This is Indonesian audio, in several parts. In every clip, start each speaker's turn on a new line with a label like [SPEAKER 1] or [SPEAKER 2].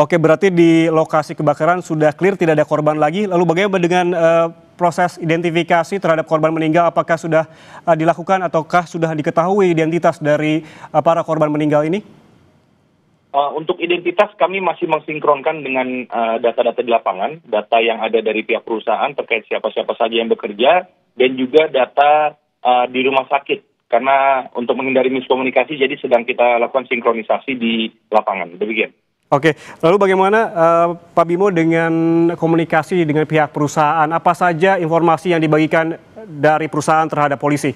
[SPEAKER 1] Oke, berarti di lokasi kebakaran sudah clear, tidak ada korban lagi. Lalu bagaimana dengan proses identifikasi terhadap korban meninggal? Apakah sudah dilakukan ataukah sudah diketahui identitas dari para korban meninggal ini?
[SPEAKER 2] Untuk identitas kami masih mensinkronkan dengan data-data di lapangan, data yang ada dari pihak perusahaan terkait siapa-siapa saja yang bekerja, dan juga data di rumah sakit. Karena untuk menghindari miskomunikasi, jadi sedang kita lakukan sinkronisasi di lapangan. Demikian.
[SPEAKER 1] Oke, lalu bagaimana Pak Bimo dengan komunikasi dengan pihak perusahaan? Apa saja informasi yang dibagikan dari perusahaan terhadap polisi?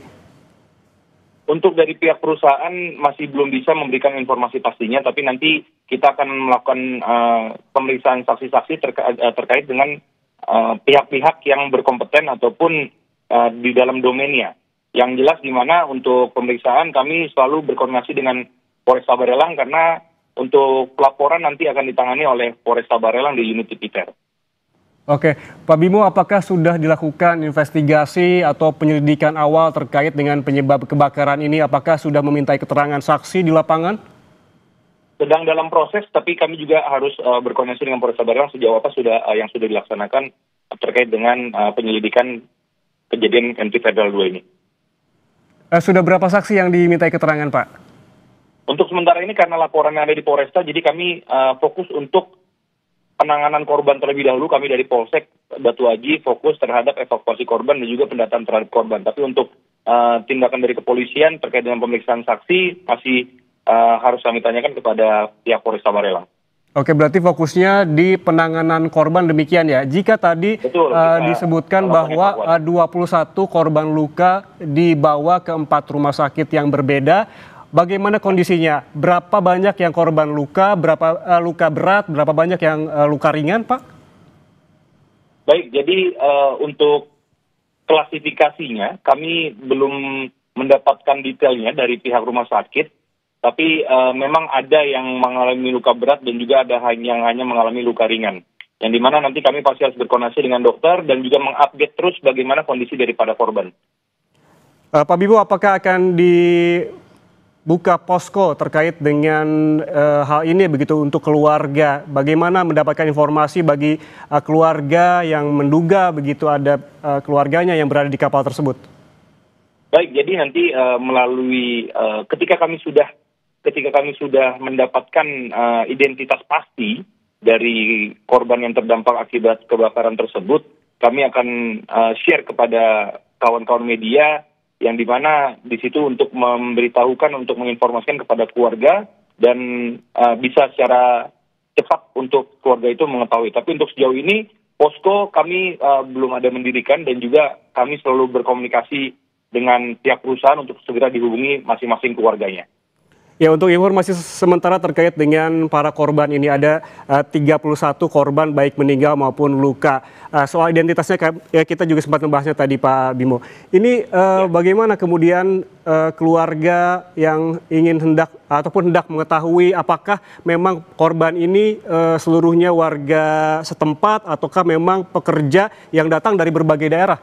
[SPEAKER 2] Untuk dari pihak perusahaan masih belum bisa memberikan informasi pastinya, tapi nanti kita akan melakukan pemeriksaan saksi-saksi terkait dengan pihak-pihak yang berkompeten ataupun di dalam domainnya. Yang jelas di mana untuk pemeriksaan kami selalu berkoordinasi dengan Polresta Barelang karena untuk pelaporan nanti akan ditangani oleh Polresta Barelang di unit tipiter.
[SPEAKER 1] Oke, Pak Bimo, apakah sudah dilakukan investigasi atau penyelidikan awal terkait dengan penyebab kebakaran ini? Apakah sudah memintai keterangan saksi di lapangan?
[SPEAKER 2] Sedang dalam proses, tapi kami juga harus berkoordinasi dengan Polresta Barelang sejauh apa yang sudah dilaksanakan terkait dengan penyelidikan kejadian MT Federal 2 ini.
[SPEAKER 1] Sudah berapa saksi yang dimintai keterangan, Pak?
[SPEAKER 2] Untuk sementara ini karena laporan yang ada di Polresta, jadi kami fokus untuk penanganan korban terlebih dahulu. Kami dari Polsek Batu Aji fokus terhadap evakuasi korban dan juga pendataan terhadap korban. Tapi untuk tindakan dari kepolisian terkait dengan pemeriksaan saksi masih harus kami tanyakan kepada pihak Polresta Barelang.
[SPEAKER 1] Oke, berarti fokusnya di penanganan korban demikian ya. Jika tadi disebutkan bahwa 21 korban luka dibawa ke 4 rumah sakit yang berbeda, bagaimana kondisinya? Berapa banyak yang korban luka, berapa luka berat, berapa banyak yang luka ringan, Pak?
[SPEAKER 2] Baik, jadi untuk klasifikasinya kami belum mendapatkan detailnya dari pihak rumah sakit. Tapi memang ada yang mengalami luka berat dan juga ada yang hanya mengalami luka ringan. Yang dimana nanti kami pasti harus berkoordinasi dengan dokter dan juga mengupdate terus bagaimana kondisi daripada korban.
[SPEAKER 1] Pak Bimo, apakah akan dibuka posko terkait dengan hal ini begitu untuk keluarga? Bagaimana mendapatkan informasi bagi keluarga yang menduga begitu ada keluarganya yang berada di kapal tersebut?
[SPEAKER 2] Baik, jadi nanti melalui ketika kami sudah mendapatkan identitas pasti dari korban yang terdampak akibat kebakaran tersebut, kami akan share kepada kawan-kawan media yang dimana di situ untuk memberitahukan, untuk menginformasikan kepada keluarga dan bisa secara cepat untuk keluarga itu mengetahui. Tapi untuk sejauh ini posko kami belum ada mendirikan dan juga kami selalu berkomunikasi dengan pihak perusahaan untuk segera dihubungi masing-masing keluarganya.
[SPEAKER 1] Ya, untuk informasi sementara terkait dengan para korban ini ada 31 korban baik meninggal maupun luka. Soal identitasnya kita juga sempat membahasnya tadi Pak Bimo. Ini bagaimana kemudian keluarga yang hendak mengetahui apakah memang korban ini seluruhnya warga setempat ataukah memang pekerja yang datang dari berbagai daerah?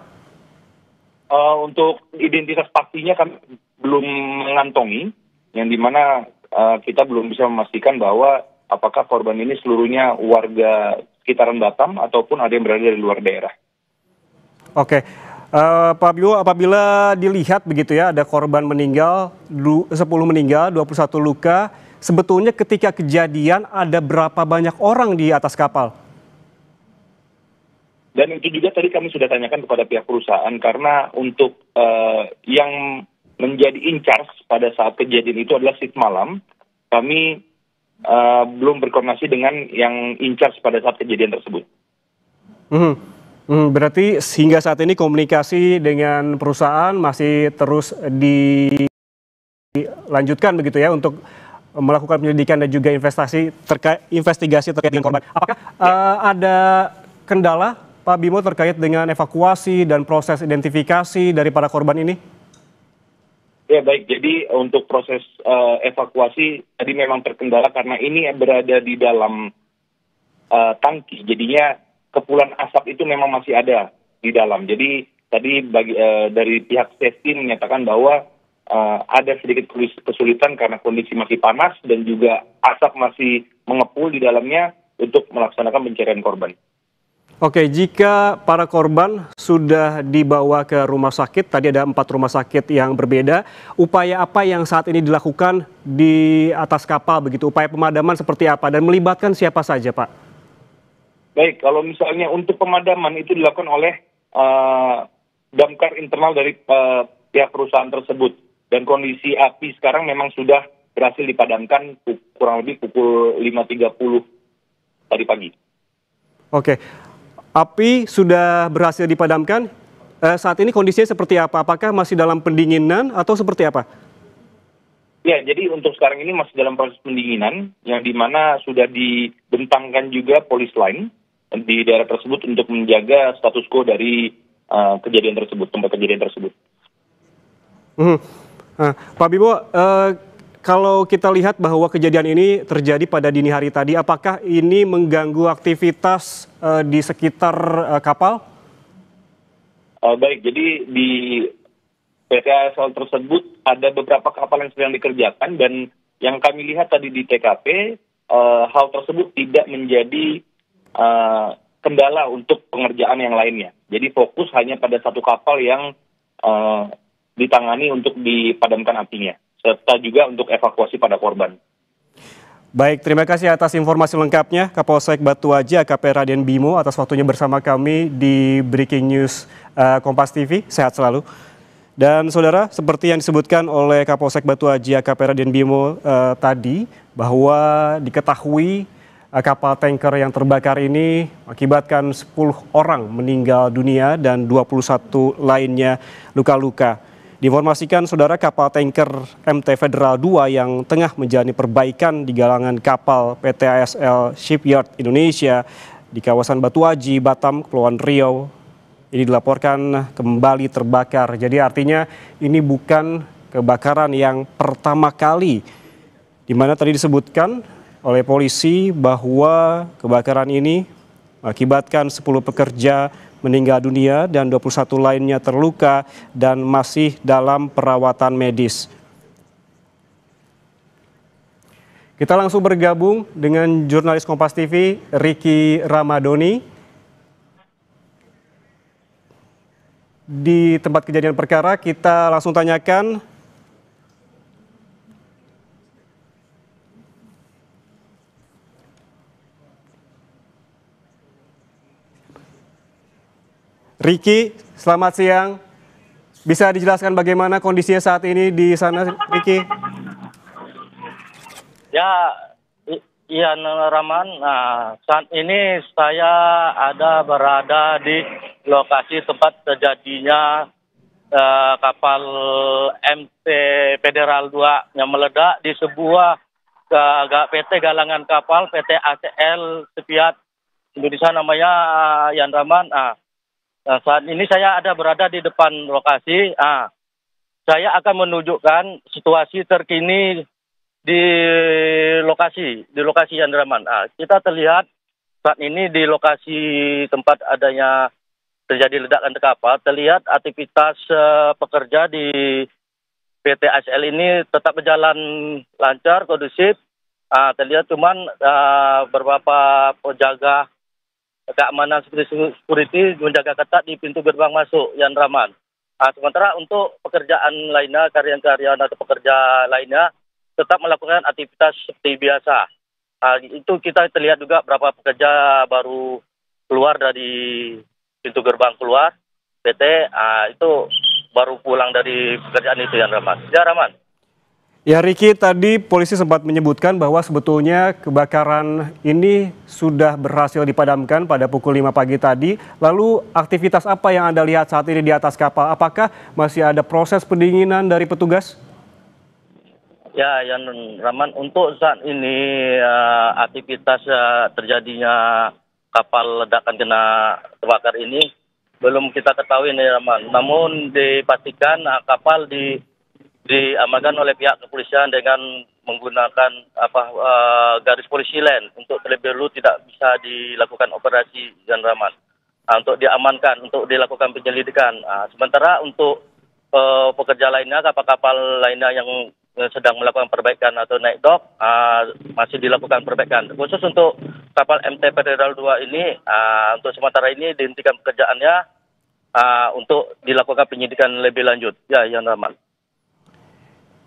[SPEAKER 2] Untuk identitas pastinya kami belum mengantongi. Yang dimana kita belum bisa memastikan bahwa apakah korban ini seluruhnya warga sekitaran Batam ataupun ada yang berada dari luar daerah.
[SPEAKER 1] Oke, Pak Bimo, apabila dilihat begitu ya ada korban meninggal, 10 meninggal, 21 luka, sebetulnya ketika kejadian ada berapa banyak orang di atas kapal?
[SPEAKER 2] Dan itu juga tadi kami sudah tanyakan kepada pihak perusahaan karena untuk yang menjadi in charge pada saat kejadian itu adalah shift malam. Kami belum berkoordinasi dengan yang in charge pada saat kejadian tersebut.
[SPEAKER 1] Berarti hingga saat ini komunikasi dengan perusahaan masih terus dilanjutkan begitu ya untuk melakukan penyelidikan dan juga investigasi terkait dengan korban. Apakah ada kendala Pak Bimo terkait dengan evakuasi dan proses identifikasi dari para korban ini?
[SPEAKER 2] Ya baik, jadi untuk proses evakuasi tadi memang terkendala karena ini berada di dalam tangki. Jadinya kepulan asap itu memang masih ada di dalam. Jadi tadi dari pihak safety menyatakan bahwa ada sedikit kesulitan karena kondisi masih panas dan juga asap masih mengepul di dalamnya untuk melaksanakan pencarian korban.
[SPEAKER 1] Oke, jika para korban sudah dibawa ke rumah sakit, tadi ada 4 rumah sakit yang berbeda, upaya apa yang saat ini dilakukan di atas kapal begitu? Upaya pemadaman seperti apa dan melibatkan siapa saja, Pak?
[SPEAKER 2] Baik, kalau misalnya untuk pemadaman itu dilakukan oleh damkar internal dari pihak perusahaan tersebut. Dan kondisi api sekarang memang sudah berhasil dipadamkan kurang lebih pukul 5.30 tadi pagi.
[SPEAKER 1] Oke, api sudah berhasil dipadamkan. Saat ini kondisinya seperti apa? Apakah masih dalam pendinginan atau seperti apa?
[SPEAKER 2] Ya, jadi untuk sekarang ini masih dalam proses pendinginan, yang dimana sudah dibentangkan juga polis line di daerah tersebut untuk menjaga status quo dari kejadian tersebut, tempat kejadian tersebut.
[SPEAKER 1] Pak Bimo, kalau kita lihat bahwa kejadian ini terjadi pada dini hari tadi, apakah ini mengganggu aktivitas di sekitar kapal?
[SPEAKER 2] Baik, jadi di PT ASL tersebut ada beberapa kapal yang sedang dikerjakan dan yang kami lihat tadi di TKP, hal tersebut tidak menjadi kendala untuk pengerjaan yang lainnya. Jadi fokus hanya pada satu kapal yang ditangani untuk dipadamkan apinya, serta juga untuk evakuasi pada korban.
[SPEAKER 1] Baik, terima kasih atas informasi lengkapnya Kapolsek Batu Aji AKP Raden Bimo atas waktunya bersama kami di Breaking News Kompas TV. Sehat selalu. Dan saudara, seperti yang disebutkan oleh Kapolsek Batu Aji AKP Raden Bimo tadi, bahwa diketahui kapal tanker yang terbakar ini mengakibatkan 10 orang meninggal dunia dan 21 lainnya luka-luka. Diinformasikan saudara, kapal tanker MT Federal 2 yang tengah menjalani perbaikan di galangan kapal PT ASL Shipyard Indonesia di kawasan Batu Aji, Batam, Kepulauan Riau, ini dilaporkan kembali terbakar. Jadi artinya ini bukan kebakaran yang pertama kali, di mana tadi disebutkan oleh polisi bahwa kebakaran ini mengakibatkan 10 pekerja meninggal dunia dan 21 lainnya terluka dan masih dalam perawatan medis. Kita langsung bergabung dengan jurnalis Kompas TV Ricky Ramadoni di tempat kejadian perkara. Kita langsung tanyakan, Ricky, selamat siang. Bisa dijelaskan bagaimana kondisinya saat ini di sana, Ricky?
[SPEAKER 3] Ya, Ian Rahman. Nah, saat ini saya berada di lokasi tempat terjadinya kapal MT Federal 2 yang meledak di sebuah PT galangan kapal PT ACL Shipyard Indonesia, namanya Ian Rahman. Nah, saat ini saya berada di depan lokasi. Saya akan menunjukkan situasi terkini di lokasi Ian Rahman. Kita terlihat saat ini di lokasi tempat adanya terjadi ledakan kapal, terlihat aktivitas pekerja di PT ASL ini tetap berjalan lancar, kondusif. Terlihat cuman beberapa penjaga keamanan security menjaga ketat di pintu gerbang masuk Ian Rahman. Sementara untuk pekerjaan lainnya, karyawan atau pekerja lainnya tetap melakukan aktivitas seperti biasa. Itu kita terlihat juga berapa pekerja baru keluar dari pintu gerbang keluar PT, itu baru pulang dari pekerjaan itu Ian Rahman. Ya, Rahman.
[SPEAKER 1] Ya, Ricky, tadi polisi sempat menyebutkan bahwa sebetulnya kebakaran ini sudah berhasil dipadamkan pada pukul 5 pagi tadi. Lalu aktivitas apa yang Anda lihat saat ini di atas kapal? Apakah masih ada proses pendinginan dari petugas?
[SPEAKER 3] Ya, Ian Rahman, untuk saat ini aktivitas terjadinya kapal ledakan kena terbakar ini belum kita ketahui nih, Rahman. Namun dipastikan kapal diamankan oleh pihak kepolisian dengan menggunakan garis polisi lain untuk terlebih dahulu tidak bisa dilakukan operasi Ian Rahman. Untuk diamankan, untuk dilakukan penyelidikan. Sementara untuk pekerja lainnya, kapal-kapal lainnya yang sedang melakukan perbaikan atau naik dok, masih dilakukan perbaikan. Khusus untuk kapal MT Federal 2 ini, untuk sementara ini dihentikan pekerjaannya untuk dilakukan penyidikan lebih lanjut. Ya, Yan Rahman.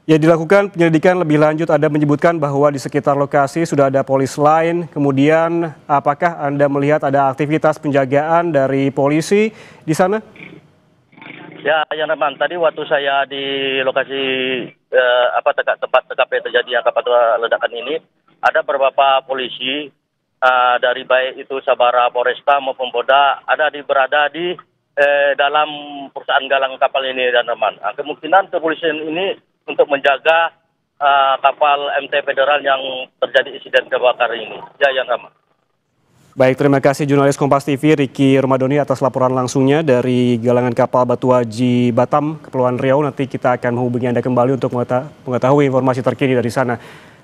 [SPEAKER 1] Ya, dilakukan penyelidikan lebih lanjut. Anda menyebutkan bahwa di sekitar lokasi sudah ada polis lain. Kemudian apakah Anda melihat ada aktivitas penjagaan dari polisi di sana?
[SPEAKER 3] Ya, Yan Rahman, tadi waktu saya di lokasi tempat TKP terjadinya kapal ledakan ini, ada beberapa polisi dari baik itu Sabara Polresta maupun Polda berada di dalam perusahaan galang kapal ini, Yan Rahman. Kemungkinan kepolisian ini untuk menjaga kapal MT Federal yang terjadi insiden kebakaran ini. Ya, Yan Rahman.
[SPEAKER 1] Baik, terima kasih jurnalis Kompas TV Ricky Romadoni atas laporan langsungnya dari galangan kapal Batu Haji Batam, Kepulauan Riau. Nanti kita akan menghubungi Anda kembali untuk mengetahui informasi terkini dari sana.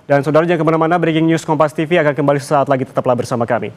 [SPEAKER 1] Dan saudara jangan kemana-mana, Breaking News Kompas TV akan kembali sesaat lagi, tetaplah bersama kami.